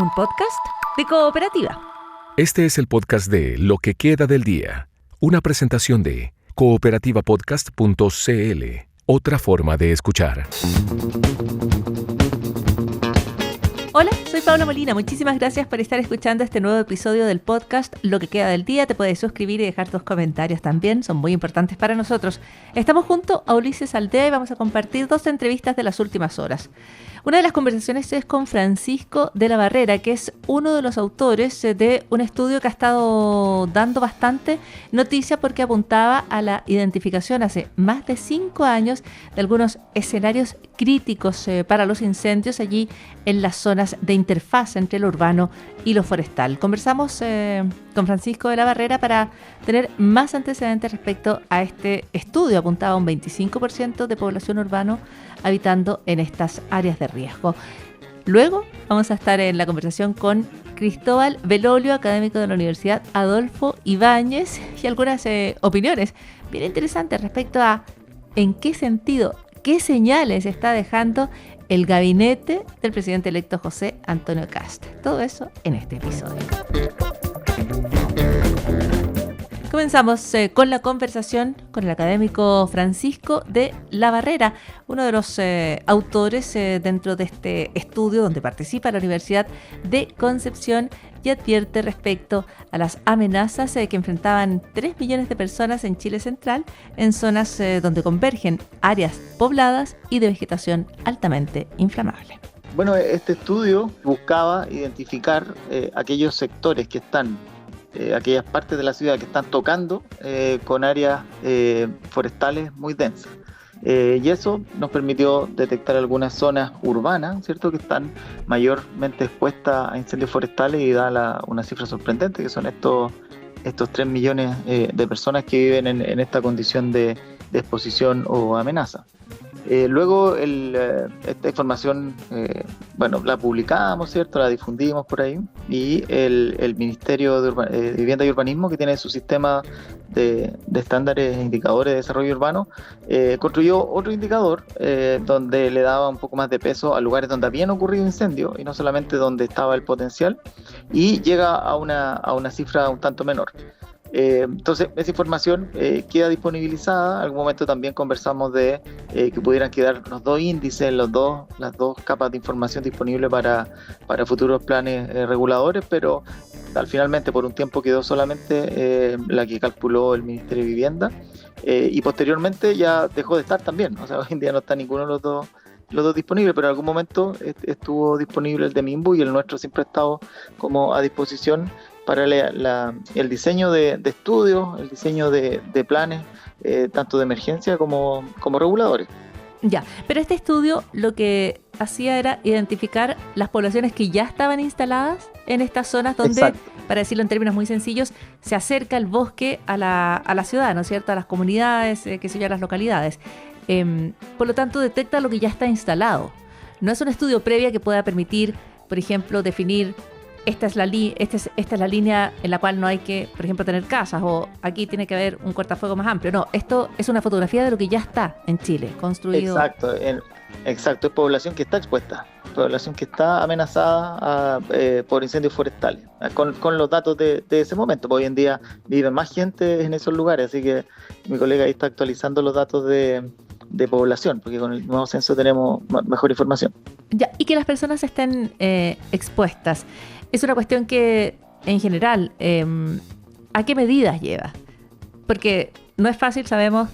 un podcast de Cooperativa. Este es el podcast de Lo que queda del día, una presentación de cooperativapodcast.cl, otra forma de escuchar. Hola, soy Paula Molina. Muchísimas gracias por estar escuchando este nuevo episodio del podcast Lo que queda del día. Te puedes suscribir y dejar tus comentarios también, son muy importantes para nosotros. Estamos junto a Ulises Aldea y vamos a compartir 2 entrevistas de las últimas horas. Una de las conversaciones es con Francisco de la Barrera, que es uno de los autores de un estudio que ha estado dando bastante noticia porque apuntaba a la identificación hace más de 5 años de algunos escenarios críticos para los incendios allí en las zonas de interfaz entre lo urbano y lo forestal. Conversamos con Francisco de la Barrera para tener más antecedentes respecto a este estudio. Apuntaba a un 25% de población urbana habitando en estas áreas de riesgo. Luego vamos a estar en la conversación con Cristóbal Belolio, académico de la Universidad Adolfo Ibáñez, y algunas opiniones bien interesantes respecto a en qué sentido, qué señales está dejando el gabinete del presidente electo José Antonio Kast. Todo eso en este episodio. Comenzamos con la conversación con el académico Francisco de la Barrera, uno de los autores dentro de este estudio donde participa la Universidad de Concepción y advierte respecto a las amenazas que enfrentaban 3 millones de personas en Chile central en zonas donde convergen áreas pobladas y de vegetación altamente inflamable. Bueno, este estudio buscaba identificar aquellos sectores que están aquellas partes de la ciudad que están tocando con áreas forestales muy densas. Y eso nos permitió detectar algunas zonas urbanas, ¿cierto?, que están mayormente expuestas a incendios forestales y da una cifra sorprendente, que son estos 3 millones de personas que viven en esta condición de exposición o amenaza. Luego esta información, la publicamos, ¿cierto?, la difundimos por ahí, y el Ministerio de Vivienda y Urbanismo, que tiene su sistema de estándares e indicadores de desarrollo urbano, construyó otro indicador donde le daba un poco más de peso a lugares donde habían ocurrido incendios y no solamente donde estaba el potencial, y llega a una cifra un tanto menor. Entonces esa información queda disponibilizada. En algún momento también conversamos de que pudieran quedar los 2 índices, las dos capas de información disponibles para futuros planes reguladores, pero finalmente por un tiempo quedó solamente la que calculó el Ministerio de Vivienda, y posteriormente ya dejó de estar también. O sea, hoy en día no está ninguno de los dos disponibles, pero en algún momento estuvo disponible el de MIMBU, y el nuestro siempre ha estado como a disposición para el diseño de estudios, el diseño de planes, tanto de emergencia como reguladores. Ya, pero este estudio lo que hacía era identificar las poblaciones que ya estaban instaladas en estas zonas donde, exacto, para decirlo en términos muy sencillos, se acerca el bosque a la ciudad, ¿no es cierto?, a las comunidades, a las localidades. Por lo tanto, detecta lo que ya está instalado. No es un estudio previo que pueda permitir, por ejemplo, definir esta es la línea en la cual no hay que, por ejemplo, tener casas, o aquí tiene que haber un cortafuego más amplio. No, esto es una fotografía de lo que ya está en Chile, construido. Exacto, es población que está expuesta, población que está amenazada por incendios forestales, con los datos de ese momento. Hoy en día vive más gente en esos lugares, así que mi colega ahí está actualizando los datos de población, porque con el nuevo censo tenemos mejor información. Ya, y que las personas estén expuestas. Es una cuestión que, en general, ¿a qué medidas lleva? Porque no es fácil, sabemos,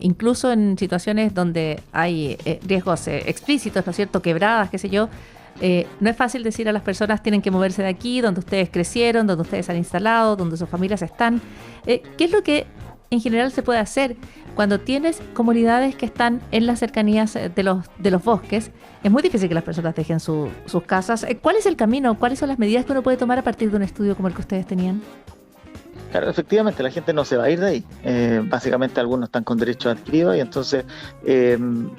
incluso en situaciones donde hay riesgos explícitos, ¿no es cierto?, quebradas, qué sé yo, no es fácil decir a las personas tienen que moverse de aquí, donde ustedes crecieron, donde ustedes han instalado, donde sus familias están. ¿Qué es lo que en general se puede hacer cuando tienes comunidades que están en las cercanías de los bosques? Es muy difícil que las personas dejen sus casas. ¿Cuál es el camino? ¿Cuáles son las medidas que uno puede tomar a partir de un estudio como el que ustedes tenían? Claro, efectivamente, la gente no se va a ir de ahí. Básicamente algunos están con derecho adquirido, y entonces en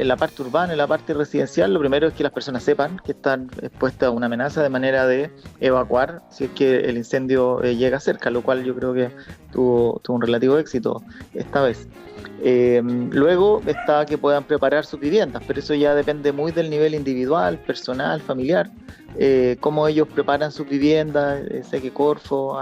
la parte urbana, en la parte residencial, lo primero es que las personas sepan que están expuestas a una amenaza, de manera de evacuar si es que el incendio llega cerca, lo cual yo creo que tuvo un relativo éxito esta vez. Luego está que puedan preparar sus viviendas, pero eso ya depende muy del nivel individual, personal, familiar, cómo ellos preparan sus viviendas. Sé que Corfo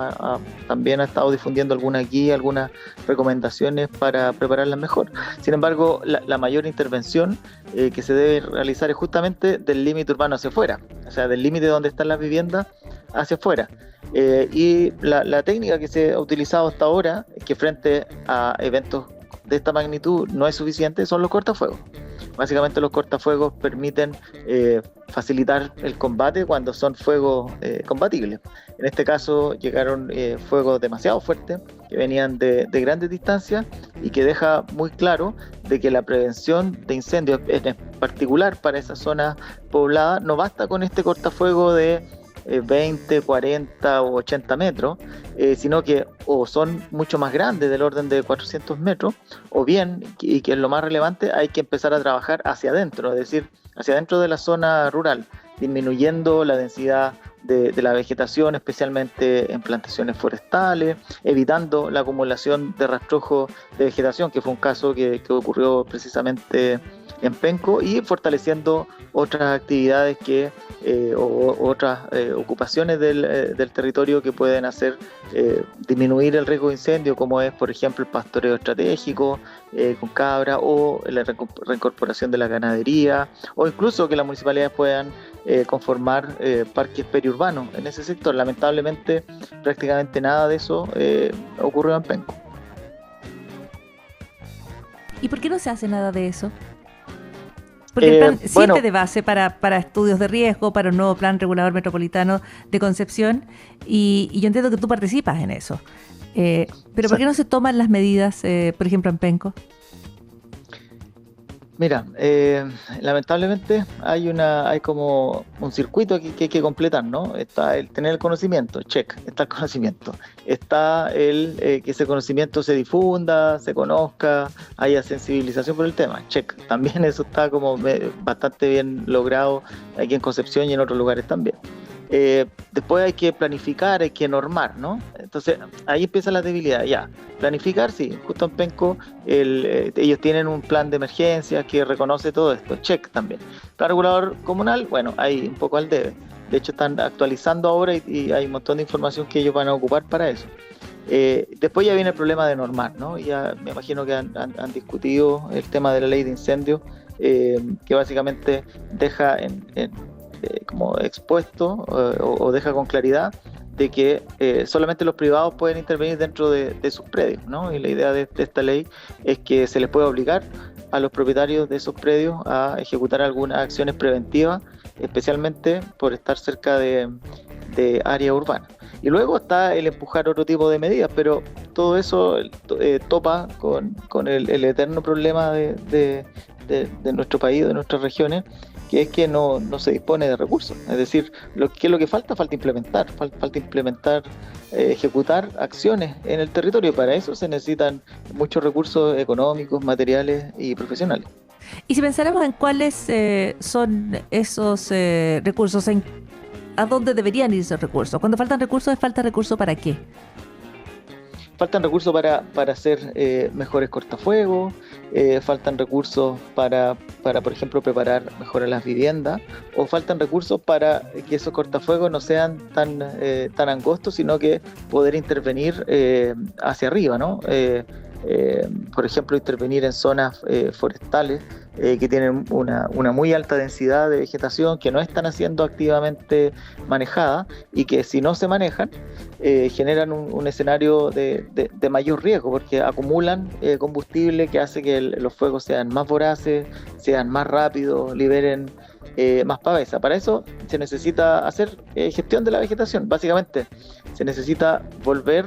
también ha estado difundiendo algunas guías, algunas recomendaciones para prepararlas mejor. Sin embargo, la mayor intervención que se debe realizar es justamente del límite urbano hacia afuera, o sea, del límite donde están las viviendas hacia afuera. Y la técnica que se ha utilizado hasta ahora, que frente a eventos de esta magnitud no es suficiente, son los cortafuegos. Básicamente los cortafuegos permiten facilitar el combate cuando son fuegos combatibles. En este caso llegaron fuegos demasiado fuertes que venían de grandes distancias y que deja muy claro de que la prevención de incendios, en particular para esa zona poblada, no basta con este cortafuego de 20, 40 o 80 metros, sino que o son mucho más grandes, del orden de 400 metros, o bien, y que es lo más relevante, hay que empezar a trabajar hacia adentro, es decir, hacia adentro de la zona rural, disminuyendo la densidad de la vegetación, especialmente en plantaciones forestales, evitando la acumulación de rastrojos de vegetación, que fue un caso que ocurrió precisamente en Penco, y fortaleciendo otras actividades o otras ocupaciones del territorio que pueden hacer disminuir el riesgo de incendio, como es, por ejemplo, el pastoreo estratégico con cabra, o la reincorporación de la ganadería, o incluso que las municipalidades puedan conformar parques periurbanos en ese sector. Lamentablemente, prácticamente nada de eso ocurrió en Penco. ¿Y por qué no se hace nada de eso? Porque el plan sirve de base para estudios de riesgo, para un nuevo plan regulador metropolitano de Concepción, y yo entiendo que tú participas en eso. Pero ¿por qué no se toman las medidas, por ejemplo, en Penco? Mira, lamentablemente hay como un circuito que hay que completar, ¿no? Está el tener el conocimiento, check, está el conocimiento. Está que ese conocimiento se difunda, se conozca, haya sensibilización por el tema, check. También eso está como bastante bien logrado aquí en Concepción y en otros lugares también. Después hay que planificar, hay que normar, ¿no? Entonces ahí empieza la debilidad. Ya, planificar, sí, justo en Penco ellos tienen un plan de emergencia que reconoce todo esto, check también. Plan regulador comunal, bueno, ahí un poco al debe. De hecho están actualizando ahora y hay un montón de información que ellos van a ocupar para eso. Después ya viene el problema de normar, ¿no? Ya me imagino que han discutido el tema de la ley de incendios, que básicamente deja como expuesto o deja con claridad de que solamente los privados pueden intervenir dentro de sus predios, ¿no? Y la idea de esta ley es que se les puede obligar a los propietarios de esos predios a ejecutar algunas acciones preventivas, especialmente por estar cerca de área urbana. Y luego está el empujar otro tipo de medidas, pero todo eso topa con el eterno problema de nuestro país, de nuestras regiones, que es que no se dispone de recursos. Es decir, ¿qué es lo que falta? Falta implementar, ejecutar acciones en el territorio. Para eso se necesitan muchos recursos económicos, materiales y profesionales. Y si pensáramos en cuáles son esos recursos, ¿a dónde deberían ir esos recursos? Cuando faltan recursos, ¿es falta recursos para qué? Faltan recursos para hacer mejores cortafuegos, faltan recursos para, por ejemplo, preparar mejor las viviendas, o faltan recursos para que esos cortafuegos no sean tan angostos, sino que poder intervenir hacia arriba, ¿no? Por ejemplo, intervenir en zonas forestales que tienen una muy alta densidad de vegetación, que no están siendo activamente manejadas y que, si no se manejan, generan un escenario de mayor riesgo, porque acumulan combustible que hace que los fuegos sean más voraces, sean más rápidos, liberen más pavesa. Para eso se necesita hacer gestión de la vegetación. Básicamente se necesita volver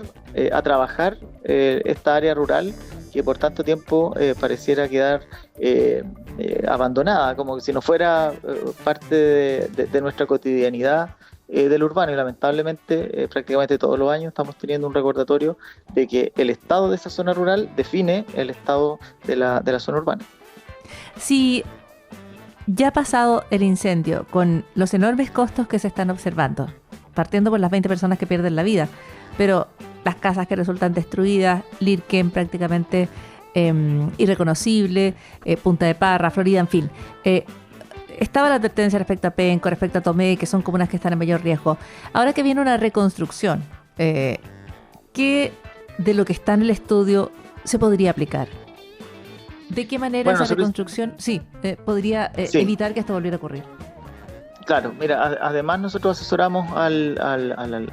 a trabajar esta área rural que por tanto tiempo pareciera quedar abandonada, como si no fuera parte de nuestra cotidianidad del urbano. Y lamentablemente prácticamente todos los años estamos teniendo un recordatorio de que el estado de esa zona rural define el estado de la zona urbana. Si ya ha pasado el incendio, con los enormes costos que se están observando, partiendo por las 20 personas que pierden la vida, pero las casas que resultan destruidas, Lirquén prácticamente irreconocible, Punta de Parra, Florida, en fin. Estaba la advertencia respecto a Penco, respecto a Tomé, que son comunas que están en mayor riesgo. Ahora que viene una reconstrucción, ¿qué de lo que está en el estudio se podría aplicar? ¿De qué manera esa reconstrucción podría evitar que esto volviera a ocurrir? Claro, mira, además nosotros asesoramos al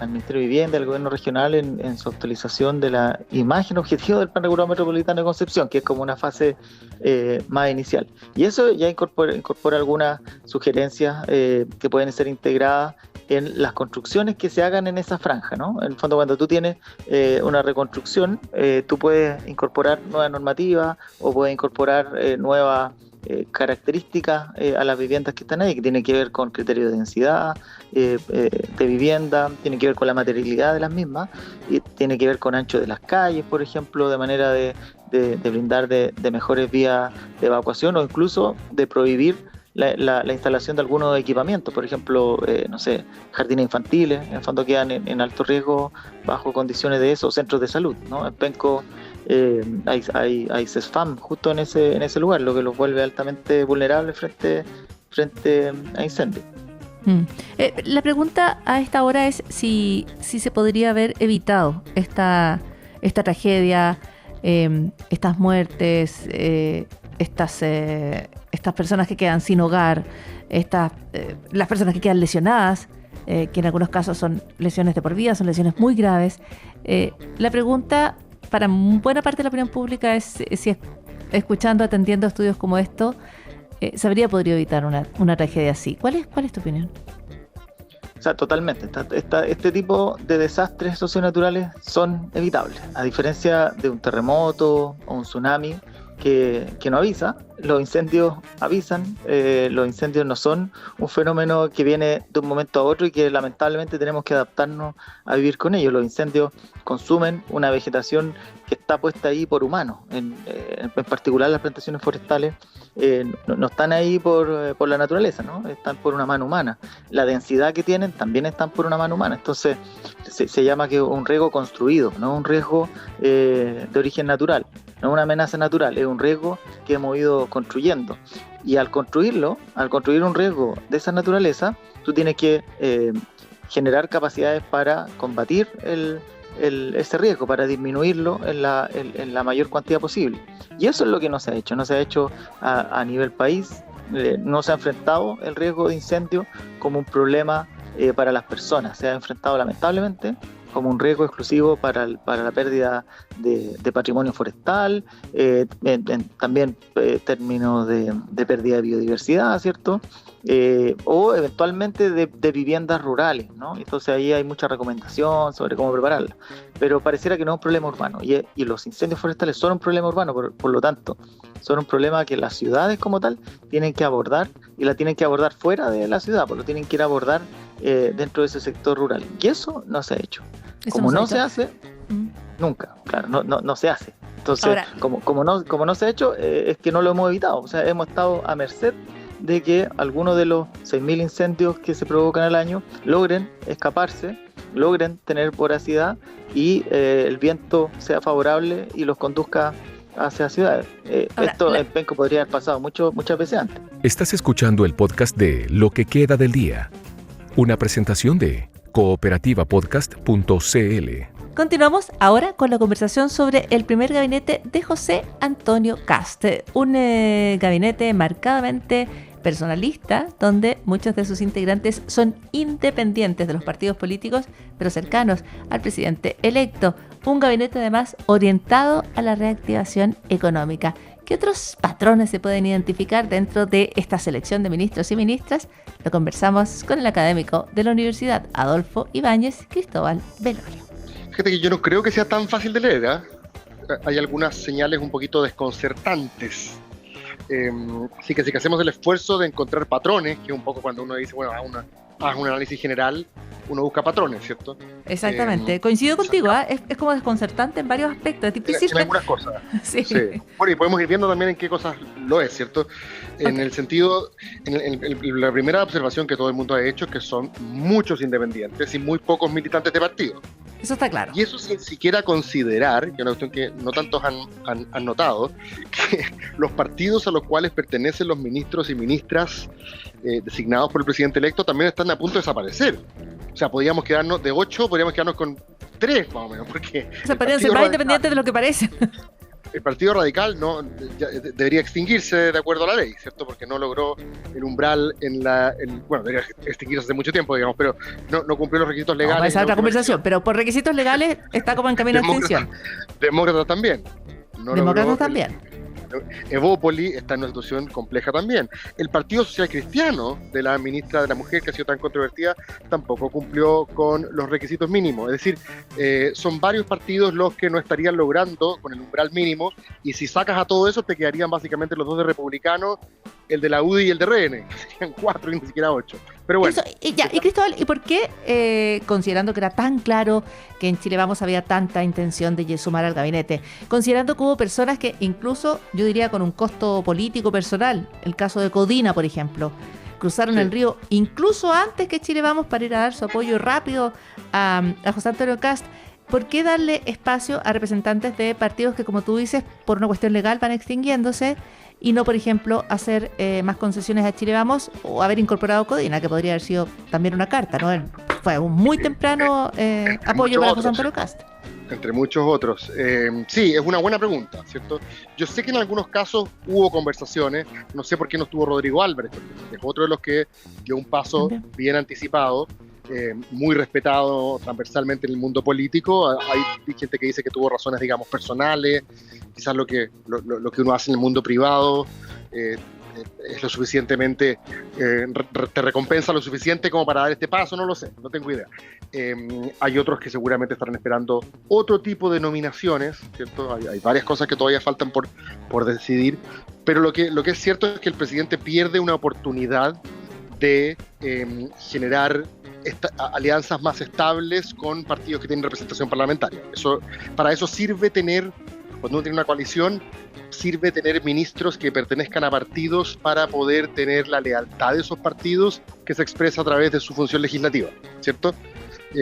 Ministerio de Vivienda, al gobierno regional en su actualización de la imagen objetivo del Plan Regulador Metropolitano de Concepción, que es como una fase más inicial. Y eso ya incorpora algunas sugerencias que pueden ser integradas en las construcciones que se hagan en esa franja, ¿no? En el fondo, cuando tú tienes una reconstrucción, tú puedes incorporar nuevas normativas o puedes incorporar nuevas características a las viviendas que están ahí, que tienen que ver con criterios de densidad de vivienda, tiene que ver con la materialidad de las mismas, y tiene que ver con ancho de las calles, por ejemplo, de manera de brindar de mejores vías de evacuación o incluso de prohibir la instalación de algunos equipamientos, por ejemplo, jardines infantiles, en el fondo quedan en alto riesgo bajo condiciones de eso, centros de salud, ¿no? En Penco hay CESFAM justo en ese lugar, lo que los vuelve altamente vulnerables frente a incendios. La pregunta a esta hora es si se podría haber evitado esta tragedia, estas muertes, estas personas que quedan sin hogar, las personas que quedan lesionadas, que en algunos casos son lesiones de por vida, son lesiones muy graves. La pregunta para buena parte de la opinión pública es si escuchando, atendiendo estudios como esto, se habría podido evitar una tragedia así. ¿Cuál es tu opinión? O sea, totalmente. Este tipo de desastres socionaturales son evitables. A diferencia de un terremoto o un tsunami que no avisa, los incendios avisan. Los incendios no son un fenómeno que viene de un momento a otro y que lamentablemente tenemos que adaptarnos a vivir con ellos. Los incendios consumen una vegetación que está puesta ahí por humanos. En particular las plantaciones forestales no están ahí por la naturaleza, ¿no? Están por una mano humana. La densidad que tienen también están por una mano humana. Entonces se llama que un riesgo construido, no un riesgo de origen natural. No es una amenaza natural, es un riesgo que hemos ido construyendo. Y al construir un riesgo de esa naturaleza, tú tienes que generar capacidades para combatir ese riesgo, para disminuirlo en la mayor cantidad posible. Y eso es lo que no se ha hecho. No se ha hecho a nivel país, no se ha enfrentado el riesgo de incendio como un problema para las personas. Se ha enfrentado lamentablemente como un riesgo exclusivo para la pérdida de patrimonio forestal, también términos de pérdida de biodiversidad, ¿cierto? O eventualmente de viviendas rurales, ¿no? Entonces ahí hay mucha recomendación sobre cómo prepararla. Pero pareciera que no es un problema urbano, y los incendios forestales son un problema urbano, por lo tanto, son un problema que las ciudades como tal tienen que abordar, y la tienen que abordar fuera de la ciudad, porque lo tienen que ir a abordar dentro de ese sector rural. Y eso no se ha hecho. Como no se hace, nunca, claro, no se hace. Entonces, ahora, como no se ha hecho, es que no lo hemos evitado. O sea, hemos estado a merced de que algunos de los 6.000 incendios que se provocan al año logren escaparse, logren tener voracidad y el viento sea favorable y los conduzca hacia ciudades. Esto en Penco podría haber pasado muchas veces antes. Estás escuchando el podcast de Lo que queda del día, una presentación de cooperativapodcast.cl. Continuamos ahora con la conversación sobre el primer gabinete de José Antonio Kast, un gabinete marcadamente personalista, donde muchos de sus integrantes son independientes de los partidos políticos, pero cercanos al presidente electo. Un gabinete además orientado a la reactivación económica. ¿Qué otros patrones se pueden identificar dentro de esta selección de ministros y ministras? Lo conversamos con el académico de la Universidad Adolfo Ibáñez, Cristóbal Velorio. Fíjate que yo no creo que sea tan fácil de leer, ¿eh? Hay algunas señales un poquito desconcertantes. Así que si hacemos el esfuerzo de encontrar patrones, que es un poco cuando uno dice, bueno, haz un análisis general, uno busca patrones, ¿cierto? Exactamente, coincido contigo, es como desconcertante en varios aspectos, es difícil. En algunas cosas. Sí. Bueno, y podemos ir viendo también en qué cosas lo es, ¿cierto? En el sentido, la primera observación que todo el mundo ha hecho es que son muchos independientes y muy pocos militantes de partido. Eso está claro. Y eso sin siquiera considerar, que es una cuestión que no tantos han notado, que los partidos a los cuales pertenecen los ministros y ministras designados por el presidente electo también están a punto de desaparecer. O sea, podríamos quedarnos de 8, podríamos quedarnos con 3 más o menos, porque... O sea, podrían ser más independientes de lo que parece. El Partido Radical debería extinguirse de acuerdo a la ley, ¿cierto? Porque no logró el umbral bueno, debería extinguirse hace mucho tiempo, digamos, pero no cumplió los requisitos legales. Esa es otra conversación, pero por requisitos legales está como en camino a extinción. Demócratas también. Demócratas también. Evópoli está en una situación compleja también. El Partido Social Cristiano de la ministra de la Mujer, que ha sido tan controvertida, tampoco cumplió con los requisitos mínimos. Es decir, son varios partidos los que no estarían logrando con el umbral mínimo, y si sacas a todo eso te quedarían básicamente los 2 de Republicanos, el de la UDI y el de RN, que serían 4 y ni siquiera 8. Pero bueno. Eso, y Cristóbal, ¿y por qué, considerando que era tan claro que en Chile Vamos había tanta intención de sumar al gabinete, considerando que hubo personas que incluso, yo diría, con un costo político personal, el caso de Codina, por ejemplo, cruzaron el río incluso antes que Chile Vamos para ir a dar su apoyo rápido a José Antonio Kast? ¿Por qué darle espacio a representantes de partidos que, como tú dices, por una cuestión legal van extinguiéndose, y no, por ejemplo, hacer más concesiones a Chile Vamos o haber incorporado Codina, que podría haber sido también una carta, ¿no? Fue un muy temprano apoyo para José Antonio Kast. Entre muchos otros. Sí, es una buena pregunta, ¿cierto? Yo sé que en algunos casos hubo conversaciones, no sé por qué no estuvo Rodrigo Álvarez, es otro de los que dio un paso bien anticipado, muy respetado transversalmente en el mundo político. Hay gente que dice que tuvo razones, digamos, personales, quizás lo que uno hace en el mundo privado es lo suficientemente, te recompensa lo suficiente como para dar este paso, no lo sé, no tengo idea. Hay otros que seguramente estarán esperando otro tipo de nominaciones, ¿cierto? Hay varias cosas que todavía faltan por decidir, pero lo que es cierto es que el presidente pierde una oportunidad de generar alianzas más estables con partidos que tienen representación parlamentaria. Para eso sirve tener, cuando uno tiene una coalición, sirve tener ministros que pertenezcan a partidos para poder tener la lealtad de esos partidos que se expresa a través de su función legislativa, ¿cierto? Y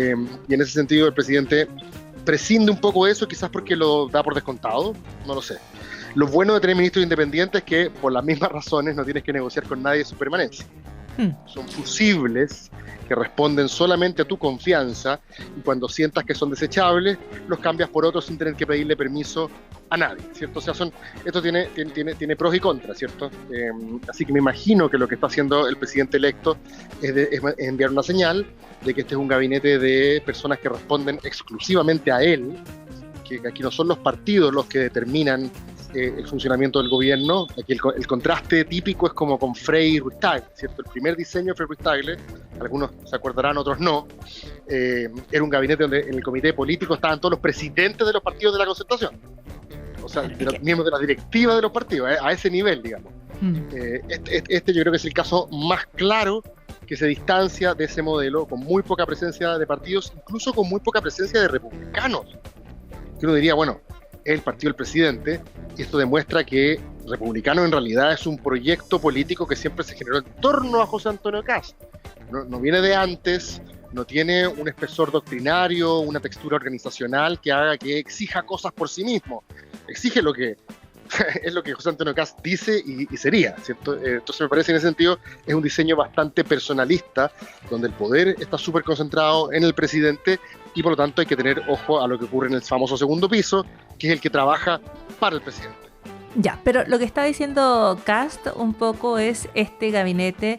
en ese sentido el presidente prescinde un poco de eso, quizás porque lo da por descontado, no lo sé. Lo bueno de tener ministros independientes es que por las mismas razones no tienes que negociar con nadie su permanencia. Son fusibles, que responden solamente a tu confianza, y cuando sientas que son desechables, los cambias por otros sin tener que pedirle permiso a nadie, ¿cierto? O sea, esto tiene pros y contras, ¿cierto? Así que me imagino que lo que está haciendo el presidente electo es enviar una señal de que este es un gabinete de personas que responden exclusivamente a él, que aquí no son los partidos los que determinan el funcionamiento del gobierno. Aquí el contraste típico es como con Frei y Ruiz-Tagle, ¿cierto? El primer diseño de Frei Ruiz-Tagle, algunos se acordarán, otros no, era un gabinete donde en el comité político estaban todos los presidentes de los partidos de la Concertación, o sea, de los miembros de la directiva de los partidos, a ese nivel, digamos. Este yo creo que es el caso más claro que se distancia de ese modelo, con muy poca presencia de partidos, incluso con muy poca presencia de republicanos, que uno diría, bueno, es el partido del presidente, y esto demuestra que Republicano en realidad es un proyecto político que siempre se generó en torno a José Antonio Kast. No viene de antes, no tiene un espesor doctrinario, una textura organizacional que haga que exija cosas por sí mismo. Exige lo que es lo que José Antonio Kast dice y sería, ¿cierto? Entonces me parece en ese sentido es un diseño bastante personalista, donde el poder está súper concentrado en el presidente, y por lo tanto hay que tener ojo a lo que ocurre en el famoso segundo piso, que es el que trabaja para el presidente. Ya, pero lo que está diciendo Kast un poco es este gabinete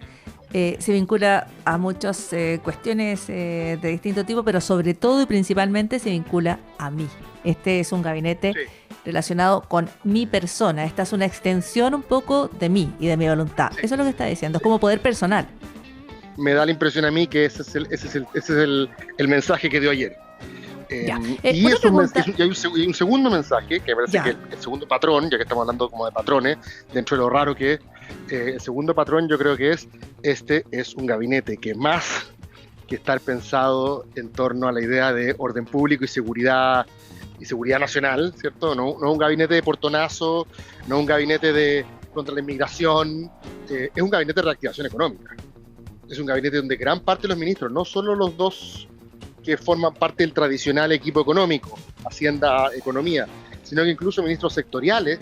se vincula a muchas cuestiones de distinto tipo, pero sobre todo y principalmente se vincula a mí. Este es un gabinete relacionado con mi persona. Esta es una extensión un poco de mí y de mi voluntad. Eso es lo que está diciendo, es como poder personal. Me da la impresión a mí que ese es el mensaje que dio ayer. Y hay un segundo mensaje, que me parece que el segundo patrón, ya que estamos hablando como de patrones, dentro de lo raro que es, el segundo patrón yo creo que este es un gabinete que más que estar pensado en torno a la idea de orden público y seguridad nacional, ¿cierto? No un gabinete de portonazo, no un gabinete contra la inmigración, es un gabinete de reactivación económica. Es un gabinete donde gran parte de los ministros, no solo los dos que forman parte del tradicional equipo económico, Hacienda, Economía, sino que incluso ministros sectoriales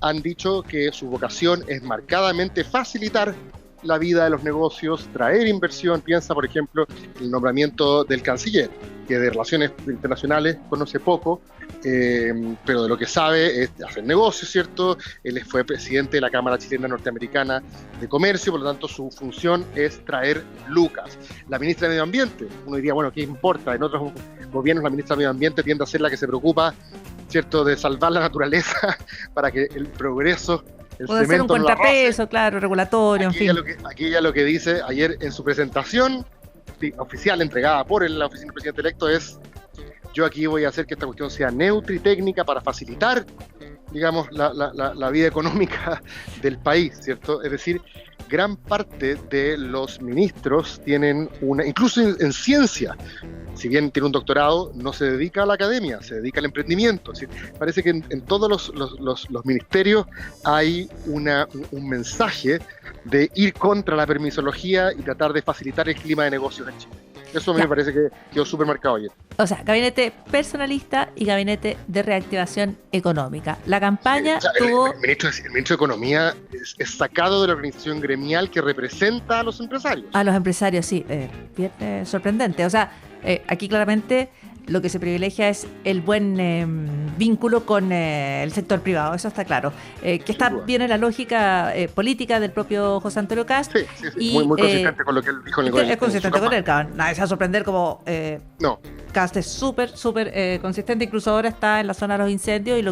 han dicho que su vocación es marcadamente facilitar la vida de los negocios, traer inversión. Piensa, por ejemplo, el nombramiento del canciller, que de relaciones internacionales conoce poco, pero de lo que sabe es hacer negocios, ¿cierto? Él fue presidente de la Cámara Chilena Norteamericana de Comercio, por lo tanto su función es traer lucas. La ministra de Medio Ambiente, uno diría, bueno, ¿qué importa? En otros gobiernos la ministra de Medio Ambiente tiende a ser la que se preocupa, ¿cierto?, de salvar la naturaleza para que el progreso, el puede ser un contrapeso, claro, regulatorio, en fin. Aquí ella lo que dice ayer en su presentación oficial entregada por la oficina del presidente electo es: yo aquí voy a hacer que esta cuestión sea neutra y técnica para facilitar, digamos, la vida económica del país, ¿cierto? Es decir, gran parte de los ministros tienen incluso en ciencia, si bien tiene un doctorado, no se dedica a la academia, se dedica al emprendimiento. Es decir, parece que en todos los ministerios hay un mensaje de ir contra la permisología y tratar de facilitar el clima de negocios en Chile. Eso a mí me parece que quedó súper marcado ayer. O sea, gabinete personalista y gabinete de reactivación económica. La campaña tuvo... El ministro de Economía es sacado de la organización gremial que representa a los empresarios. A los empresarios, sí. Bien sorprendente. O sea, aquí claramente lo que se privilegia es el buen vínculo con el sector privado, eso está claro. Que está bien en la lógica política del propio José Antonio Cast. Sí. Y, muy consistente con lo que él dijo en el gobierno. Es consistente con él, cabrón. Nadie se va a sorprender como no. Cast es súper consistente, incluso ahora está en la zona de los incendios y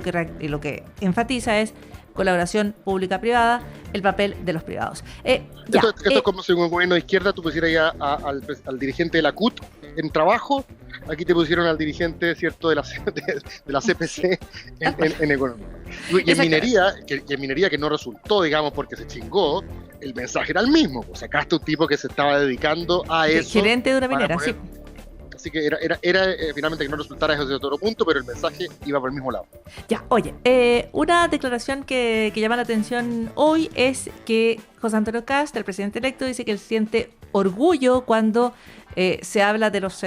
lo que enfatiza es colaboración pública-privada, el papel de los privados. Esto es como si en un gobierno de izquierda tú pusieras ya al dirigente de la CUT en trabajo, aquí te pusieron al dirigente, ¿cierto?, de la CPC en economía. Y en minería, que no resultó, digamos, porque se chingó, el mensaje era el mismo. Pues sacaste un tipo que se estaba dedicando a eso. Gerente de una minera, sí. Así que era finalmente que no resultara eso de otro punto, pero el mensaje iba por el mismo lado. Ya, oye, una declaración que llama la atención hoy es que José Antonio Cast, el presidente electo, dice que él siente orgullo cuando se habla de los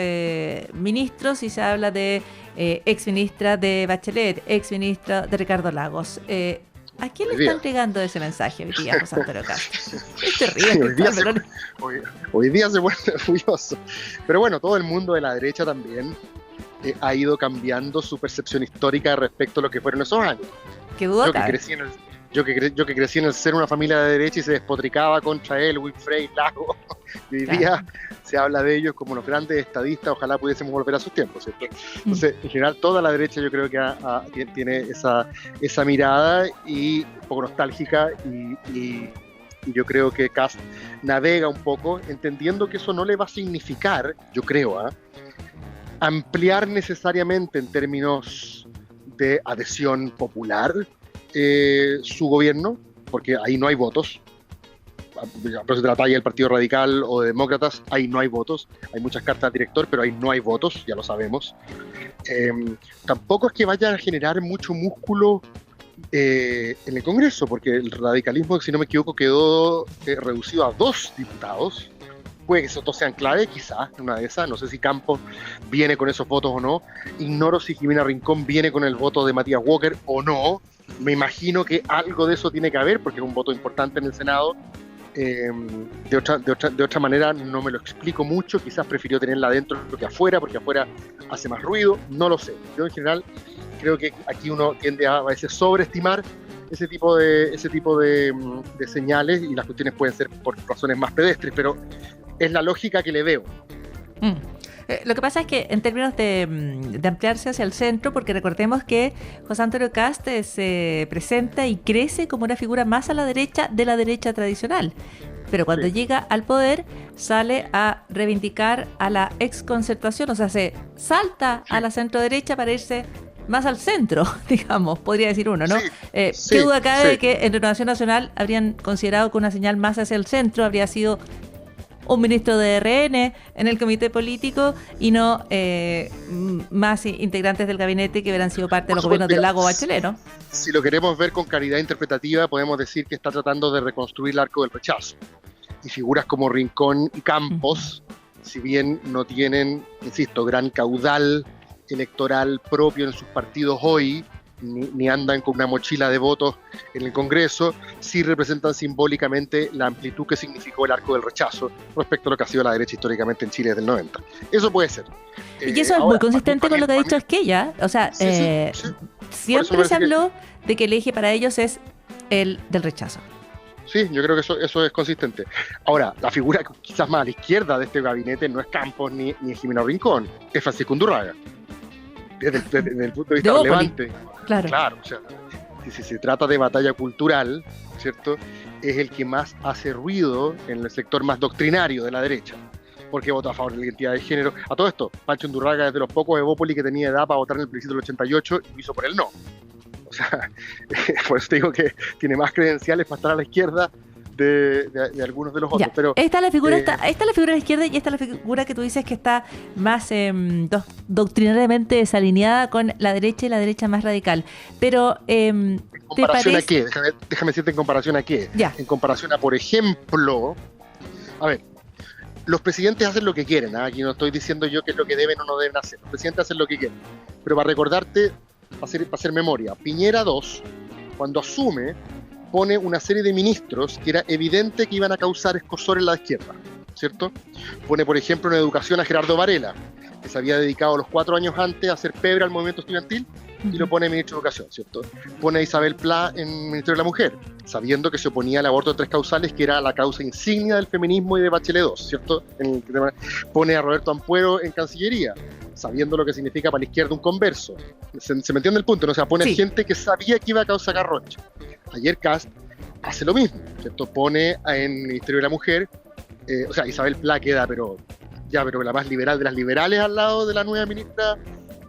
ministros y se habla de exministra de Bachelet, exministra de Ricardo Lagos. ¿A quién le está entregando ese mensaje hoy día, José Antonio Cast? Es terrible. Hoy día se vuelve orgulloso. Pero bueno, todo el mundo de la derecha también ha ido cambiando su percepción histórica respecto a lo que fueron esos años. ¿Qué duda? Yo que crecí en el ser una familia de derecha y se despotricaba contra él, Winfrey, Lago, y hoy día se habla de ellos como los grandes estadistas. Ojalá pudiésemos volver a sus tiempos, ¿cierto? Entonces, en general, toda la derecha yo creo que tiene esa mirada y un poco nostálgica y yo creo que Cast navega un poco entendiendo que eso no le va a significar, yo creo, ampliar necesariamente en términos de adhesión popular su gobierno, porque ahí no hay votos. A propósito de la talla del Partido Radical o de Demócratas, ahí no hay votos. Hay muchas cartas al director, pero ahí no hay votos, ya lo sabemos. Tampoco es que vaya a generar mucho músculo en el Congreso, porque el radicalismo, si no me equivoco, quedó reducido a 2 diputados. Puede que esos 2 sean clave, quizás, una de esas. No sé si Campos viene con esos votos o no. Ignoro si Jimena Rincón viene con el voto de Matías Walker o no. Me imagino que algo de eso tiene que haber, porque es un voto importante en el Senado. De otra manera no me lo explico mucho. Quizás prefirió tenerla adentro que afuera, porque afuera hace más ruido. No lo sé. Yo en general creo que aquí uno tiende a veces sobreestimar ese tipo de señales, y las cuestiones pueden ser por razones más pedestres, pero es la lógica que le veo. Lo que pasa es que en términos de ampliarse hacia el centro, porque recordemos que José Antonio Cast se presenta y crece como una figura más a la derecha de la derecha tradicional, pero cuando llega al poder sale a reivindicar a la exconcertación, o sea, se salta a la centro derecha para irse más al centro, digamos, podría decir uno, ¿no? ¿Qué duda cabe de que en Renovación Nacional habrían considerado que una señal más hacia el centro habría sido un ministro de RN en el comité político y no más integrantes del gabinete que hubieran sido parte de los gobiernos del Lago Bachelet, ¿no? Si lo queremos ver con calidad interpretativa, podemos decir que está tratando de reconstruir el arco del rechazo. Y figuras como Rincón y Campos si bien no tienen, insisto, gran caudal electoral propio en sus partidos hoy, ni andan con una mochila de votos en el Congreso, sí representan simbólicamente la amplitud que significó el arco del rechazo respecto a lo que ha sido la derecha históricamente en Chile desde el 90. Eso puede ser. Y eso es muy consistente con lo que ha dicho Esquella. O sea, sí. siempre se habló de que el eje para ellos es el del rechazo. Sí, yo creo que eso es consistente. Ahora, la figura quizás más a la izquierda de este gabinete no es Campos ni Jimena Rincón, es Francisco Undurraga. Desde el punto de vista relevante. Claro, o sea, si se trata de batalla cultural, ¿cierto? Es el que más hace ruido en el sector más doctrinario de la derecha, porque vota a favor de la identidad de género. A todo esto, Pancho Undurraga es de los pocos Evópolis que tenía edad para votar en el plebiscito del 88 y lo hizo por el no. O sea, por eso te digo que tiene más credenciales para estar a la izquierda de algunos de los otros. Pero esta es la figura, esta es la figura de la izquierda, y esta es la figura que tú dices que está más doctrinariamente desalineada con la derecha y la derecha más radical. Pero ¿en comparación a qué? Déjame decirte en comparación a qué. Ya. En comparación a, por ejemplo, a ver, los presidentes hacen lo que quieren, ¿eh? Aquí no estoy diciendo yo qué es lo que deben o no deben hacer. Los presidentes hacen lo que quieren. Pero para recordarte, para hacer memoria, Piñera II, cuando asume, pone una serie de ministros que era evidente que iban a causar escozor en la izquierda, ¿cierto? Pone, por ejemplo, en educación a Gerardo Varela, que se había dedicado los 4 años antes a hacer pebre al movimiento estudiantil, y lo pone ministro de Educación, ¿cierto? Pone a Isabel Pla en Ministerio de la Mujer, sabiendo que se oponía al aborto de 3 causales, que era la causa insignia del feminismo y de Bachelet II, ¿cierto? Pone a Roberto Ampuero en Cancillería, sabiendo lo que significa para la izquierda un converso. ¿Se me entiende el punto? ¿No? O sea, pone gente que sabía que iba a causar garrocha. Ayer Kast hace lo mismo, ¿cierto? Pone en el Ministerio de la Mujer, o sea, Isabel Pla queda, pero la más liberal de las liberales al lado de la nueva ministra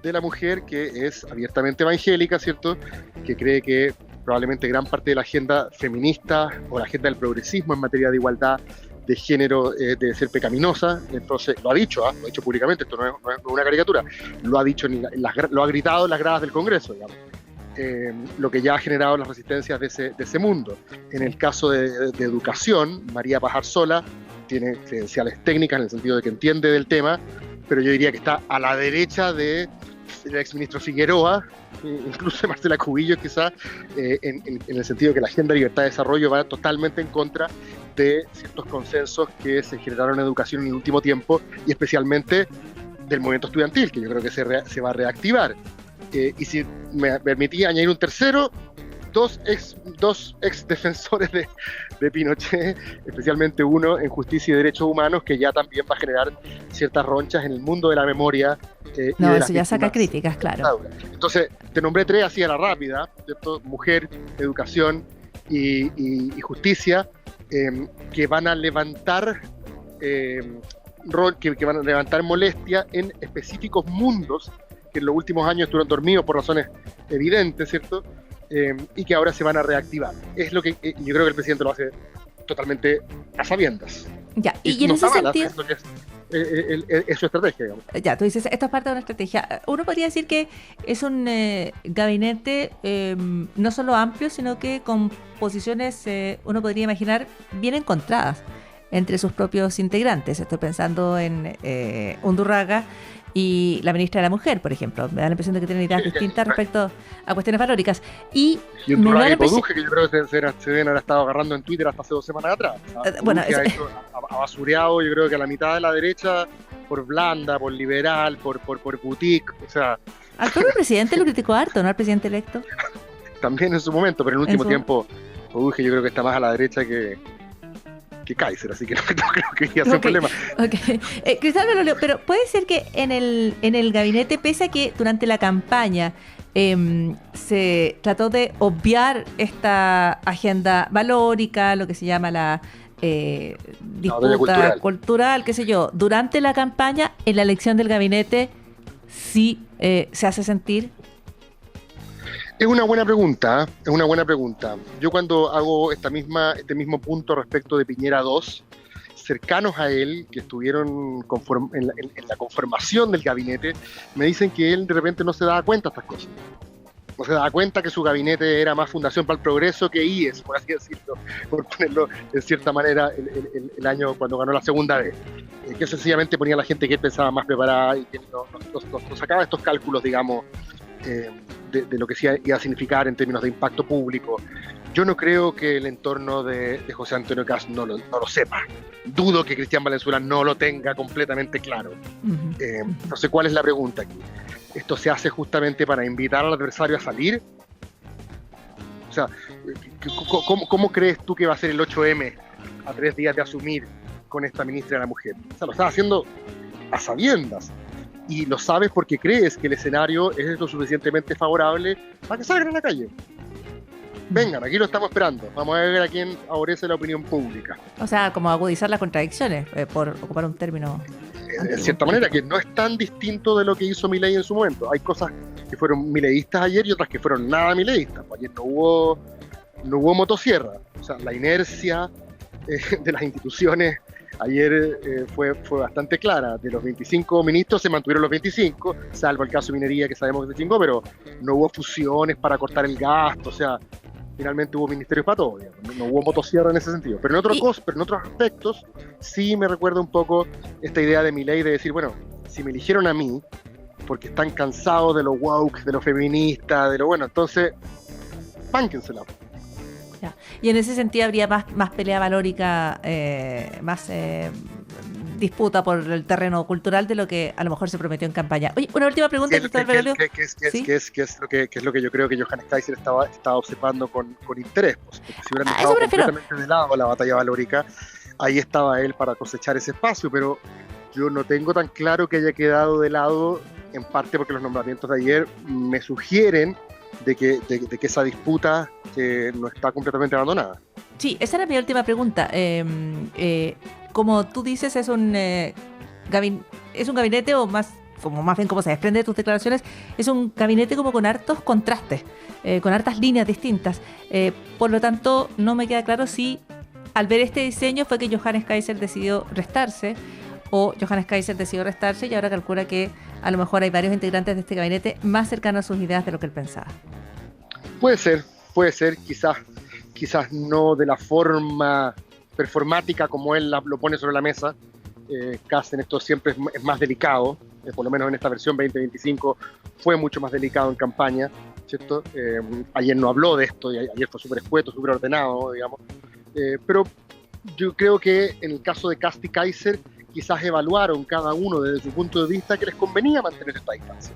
de la Mujer, que es abiertamente evangélica, ¿cierto? Que cree que probablemente gran parte de la agenda feminista o la agenda del progresismo en materia de igualdad de género debe ser pecaminosa. Entonces, lo ha dicho públicamente, esto no es una caricatura, lo ha dicho, lo ha gritado en las gradas del Congreso, digamos. Lo que ya ha generado las resistencias de ese mundo. En el caso de educación, María Pajarsola tiene credenciales técnicas en el sentido de que entiende del tema, pero yo diría que está a la derecha del exministro Figueroa, incluso de Marcela Cubillos quizás, en el sentido de que la agenda de libertad de desarrollo va totalmente en contra de ciertos consensos que se generaron en educación en el último tiempo, y especialmente del movimiento estudiantil, que yo creo que se va a reactivar. Y si me permitía añadir un tercero, dos ex defensores de Pinochet, especialmente uno en Justicia y Derechos Humanos, que ya también va a generar ciertas ronchas en el mundo de la memoria. No, eso ya saca críticas, claro. Entonces, te nombré 3 así a la rápida, ¿cierto? Mujer, educación y justicia, que van a levantar que van a levantar molestia en específicos mundos que en los últimos años estuvieron dormidos por razones evidentes, ¿cierto? Y que ahora se van a reactivar. Es lo que yo creo que el presidente lo hace totalmente a sabiendas. Ya, y en ese sentido... Es su estrategia, digamos. Ya, tú dices, esto es parte de una estrategia. Uno podría decir que es un gabinete no solo amplio, sino que con posiciones, uno podría imaginar, bien encontradas entre sus propios integrantes. Estoy pensando en Undurraga y la ministra de la Mujer, por ejemplo. Me da la impresión de que tienen ideas distintas respecto a cuestiones valóricas. Y Undurraga y Produje, que yo creo que se deben haber estado agarrando en Twitter hasta hace 2 semanas atrás. Bueno, ha basureado, yo creo que a la mitad de la derecha por blanda, por liberal, por boutique, o sea... Al propio presidente lo criticó harto, ¿no? Al presidente electo. También en su momento, pero en el último tiempo Produje yo creo que está más a la derecha que Kaiser, así que no creo que haya un problema. Okay. Cristóbal Belolio, pero puede ser que en el gabinete, pese a que durante la campaña se trató de obviar esta agenda valórica, lo que se llama la disputa cultural, qué sé yo, durante la campaña, en la elección del gabinete, sí se hace sentir. Es una buena pregunta, Yo cuando hago este mismo punto respecto de Piñera II, cercanos a él, que estuvieron en la conformación del gabinete, me dicen que él de repente no se daba cuenta de estas cosas. O sea, da cuenta que su gabinete era más Fundación para el Progreso que IES, por así decirlo, por ponerlo en cierta manera, el año cuando ganó la segunda vez. Que sencillamente ponía a la gente que él pensaba más preparada y que nos sacaba estos cálculos, digamos, de lo que sí iba a significar en términos de impacto público. Yo no creo que el entorno de José Antonio Kast no lo sepa. Dudo que Cristian Valenzuela no lo tenga completamente claro. No sé cuál es la pregunta aquí. ¿Esto se hace justamente para invitar al adversario a salir? O sea, ¿cómo crees tú que va a ser el 8M a 3 días de asumir con esta ministra de la Mujer? O sea, lo estás haciendo a sabiendas. Y lo sabes porque crees que el escenario es lo suficientemente favorable para que salgan a la calle. Vengan, aquí lo estamos esperando. Vamos a ver a quién favorece la opinión pública. O sea, como agudizar las contradicciones, por ocupar un término. De cierta manera, que no es tan distinto de lo que hizo Milei en su momento. Hay cosas que fueron mileístas ayer y otras que fueron nada mileístas. Ayer no hubo motosierra. O sea, la inercia de las instituciones ayer fue bastante clara. De los 25 ministros se mantuvieron los 25, salvo el caso de minería que sabemos que se chingó, pero no hubo fusiones para cortar el gasto. O sea, finalmente hubo ministerios para todo, no hubo motosierra en ese sentido. Pero en otros aspectos sí me recuerda un poco esta idea de Milei de decir, bueno, si me eligieron a mí, porque están cansados de lo woke, de lo feminista, de lo bueno, entonces, bánquensela. Ya. Y en ese sentido habría más pelea valórica, más disputa por el terreno cultural de lo que a lo mejor se prometió en campaña. Oye, una última pregunta. ¿Qué es lo que yo creo que Johannes Kaiser estaba observando con interés? Pues, porque si hubieran dejado completamente de lado la batalla valórica, ahí estaba él para cosechar ese espacio, pero yo no tengo tan claro que haya quedado de lado, en parte porque los nombramientos de ayer me sugieren de que esa disputa no está completamente abandonada. Sí, esa era mi última pregunta. Como tú dices, es un gabinete, o más bien como se desprende de tus declaraciones, es un gabinete como con hartos contrastes, con hartas líneas distintas. Por lo tanto, no me queda claro si al ver este diseño fue que Johannes Kaiser decidió restarse, o Johannes Kaiser decidió restarse y ahora calcula que a lo mejor hay varios integrantes de este gabinete más cercanos a sus ideas de lo que él pensaba. Puede ser, quizás no de la forma performática como él lo pone sobre la mesa. Kast en esto siempre es más delicado, por lo menos en esta versión 2025 fue mucho más delicado en campaña, ¿cierto? Ayer no habló de esto, y ayer fue súper escueto, súper ordenado, digamos. Pero yo creo que en el caso de Kast y Kaiser, quizás evaluaron cada uno desde su punto de vista que les convenía mantener esta distancia.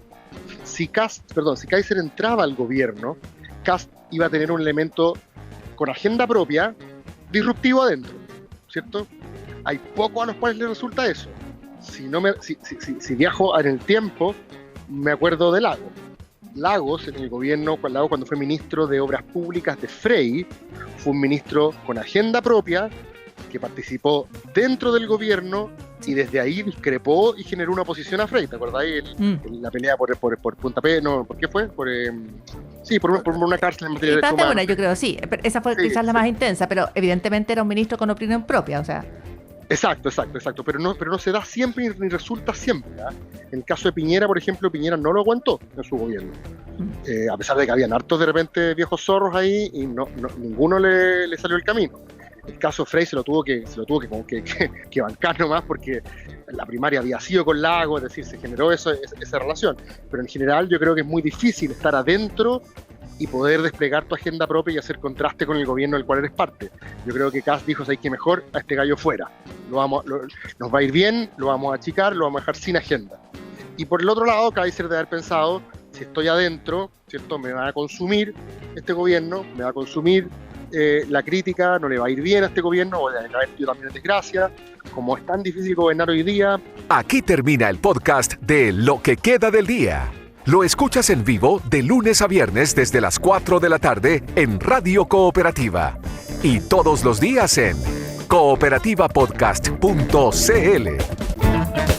Si Kaiser entraba al gobierno, Kast iba a tener un elemento con agenda propia, disruptivo adentro, ¿cierto? Hay pocos a los cuales les resulta eso. Si viajo en el tiempo, me acuerdo de Lagos. Lagos, en el gobierno, cuando fue ministro de Obras Públicas de Frei, fue un ministro con agenda propia, que participó dentro del gobierno y desde ahí discrepó y generó una oposición a Frei. ¿Te acordás? La pelea por Punta P, no, ¿por qué fue? Por una cárcel en materia de derechos humanos. Bueno, yo creo sí. Esa fue quizás la más intensa, pero evidentemente era un ministro con opinión propia, o sea. Exacto. Pero no se da siempre ni resulta siempre. En el caso de Piñera, por ejemplo, Piñera no lo aguantó en su gobierno. A pesar de que habían hartos de repente viejos zorros ahí y ninguno le salió el camino. El caso Frei se lo tuvo que bancar nomás porque la primaria había sido con Lagos, es decir, se generó esa relación. Pero en general yo creo que es muy difícil estar adentro y poder desplegar tu agenda propia y hacer contraste con el gobierno del cual eres parte. Yo creo que Kast dijo, ¿sabes qué? Mejor a este gallo fuera. Nos va a ir bien, lo vamos a achicar, lo vamos a dejar sin agenda. Y por el otro lado, Kaiser debe haber pensado, si estoy adentro, ¿cierto? Me va a consumir este gobierno, me va a consumir la crítica, no le va a ir bien a este gobierno, voy a caer yo también en desgracia, como es tan difícil gobernar hoy día. Aquí termina el podcast de Lo que queda del día. Lo escuchas en vivo de lunes a viernes desde las 4 de la tarde en Radio Cooperativa y todos los días en cooperativapodcast.cl.